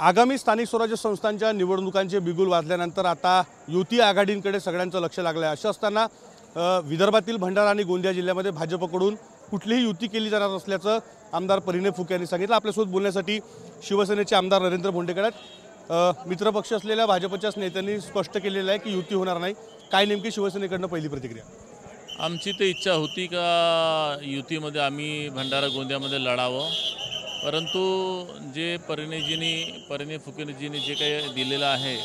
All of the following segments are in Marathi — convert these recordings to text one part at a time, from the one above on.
आगामी स्थानिक स्वराज्य संस्थांच्या निवडणुकांचे बिगुल वाजल्यानंतर आता युती आघाडींकडे सगळ्यांचं लक्ष लागलं आहे। असं असताना विदर्भातील भंडारा आणि गोंदिया जिल्ह्यामध्ये भाजपकडून कुठलीही युती केली जाणार असल्याचं आमदार परिणय फुके यांनी सांगितलं। आपल्यासोबत बोलण्यासाठी शिवसेनेचे आमदार नरेंद्र भोंडेकर आहेत। मित्रपक्ष असलेल्या भाजपच्याच नेत्यांनी स्पष्ट केलेलं आहे की युती होणार नाही। काय नेमकी शिवसेनेकडनं पहिली प्रतिक्रिया? आमची तर इच्छा होती का युतीमध्ये आम्ही भंडारा गोंदियामध्ये लढावं, परंतु जे परिणय फुकेजींनी जे काही दिलेलं आहे,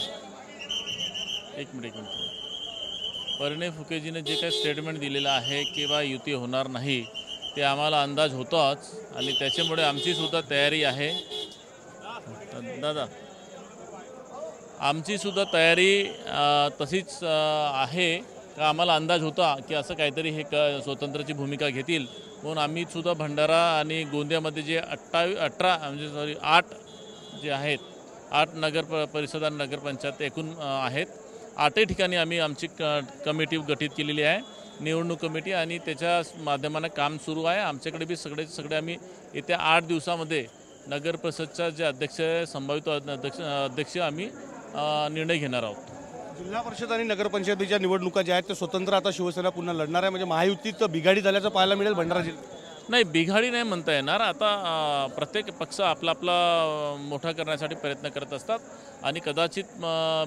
एक मिनिट परिणय फुकेजीने जे काही स्टेटमेंट दिलेलं आहे की बा युती होणार नाही, ते आम्हाला अंदाज होताच आणि त्याच्यामुळे आमची सुद्धा तयारी आहे। दादा, आमची सुद्धा तयारी तशीच आहे का आम्हाला अंदाज होता की असं काहीतरी हे स्वतंत्रची भूमिका घेतील, म्हणून आम्ही सुद्धा भंडारा आणि गोंदियामध्ये जे 8 जे आहेत, 8 नगर परिषदा नगरपंचायत एकूण आहेत, 8 ठिकाणी आम्ही आमची कमिटी गठीत केलेली आहे, निवडणूक कमिटी, आणि त्याच्या माध्यमाने काम सुरू आहे। आमच्याकडे बी सगळे आम्ही येत्या 8 दिवसामध्ये नगर परिषदच्या जे अध्यक्ष संभावित अध्यक्ष आम्ही निर्णय घेणार आहोत। जिल्हा परिषद आणि नगरपंचायतीच्या निवडणुका ज्या आहेत ते स्वतंत्र आता शिवसेना पुन्हा लढणार आहे, म्हणजे महायुतीत बिघाडी झाल्याचं पाहायला मिळेल भंडारा जिल्ह्यात। नाही, बिघाडी नाही म्हणता येणार। आता प्रत्येक पक्ष आपला मोठा करण्यासाठी प्रयत्न करत असतात आणि कदाचित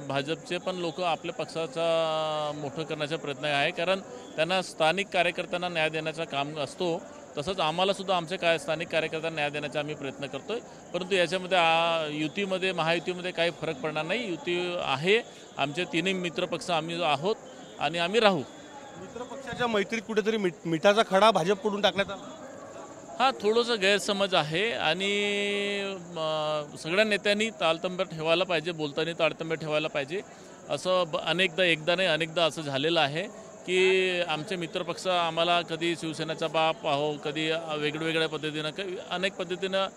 भाजपचे पण लोक आपल्या पक्षाचा मोठं करण्याचा प्रयत्न आहे, कारण त्यांना स्थानिक कार्यकर्त्यांना न्याय देण्याचं काम असतो। तसंच आम्हाला सुद्धा आमच्या स्थानिक कार्यकर्त्यांना न्याय देण्याचा आम्ही प्रयत्न करतोय, परंतु याच्यामध्ये युतीमध्ये महायुतीमध्ये काही फरक पडणार नाही। युती आहे, आमचे तिन्ही मित्रपक्ष आम्ही आहोत आणि आम्ही राहू। मित्रपक्षाच्या मैत्रीत कुठेतरी मिठाचा खडा भाजपकडून टाकण्यात आला। हा थोडंसं गैरसमज आहे आणि सगळ्या नेत्यांनी ताळतंब्या ठेवायला पाहिजे, बोलताना ताळतंब्या ठेवायला पाहिजे। असं एकदा नाही अनेकदा असं झालेलं आहे की आमचे मित्रपक्ष आम्हाला कधी शिवसेनेचा बाप आहो, कधी वेगवेगळ्या पद्धतीनं अनेक पद्धतीनं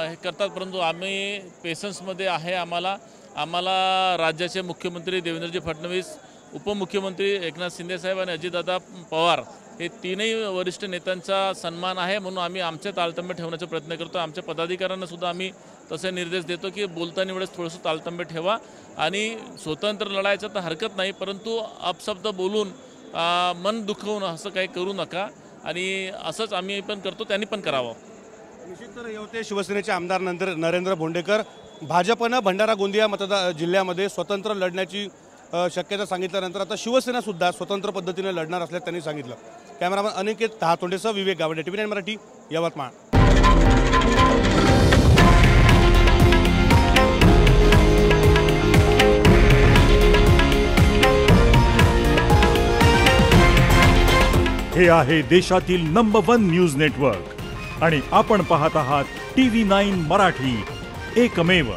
हे करतात, परंतु आम्ही पेशन्समध्ये आहे। आम्हाला राज्याचे मुख्यमंत्री देवेंद्रजी फडणवीस, उपमुख्यमंत्री एकनाथ शिंदे साहेब आणि अजितदादा पवार हे तीनही वरिष्ठ नेत्यांचा सन्मान आहे, म्हणून आम्ही आमचे ताळतंबे ठेवण्याचा प्रयत्न करतो। आमच्या पदाधिकाऱ्यांना सुद्धा आम्ही तसे निर्देश देतो की बोलताना वेळेस थोडंसं ताळतंबे ठेवा आणि स्वतंत्र लढायचं तर हरकत नाही, परंतु अपशब्द बोलून मन दुखवून असं काही करू नका, आणि असंच आम्ही पण करतो, त्यांनी पण करावं। निश्चित तर होते शिवसेनेचे आमदार नरेंद्र भोंडेकर। भाजपनं भंडारा गोंदिया जिल्ह्यामध्ये स्वतंत्र लढण्याची शक्यता सांगितल्यानंतर आता शिवसेना सुद्धा स्वतंत्र पद्धतीने लढणार असल्याचं त्यांनी सांगितलं। कॅमेरामॅन अनिकेत दहातोंडेसह विवेक गावडे, TV9 मराठी, यवतमाळ। हे आहे देशातील नंबर 1 न्यूज नेटवर्क आणि आपण पाहत आहात TV9 मराठी, एकमेव।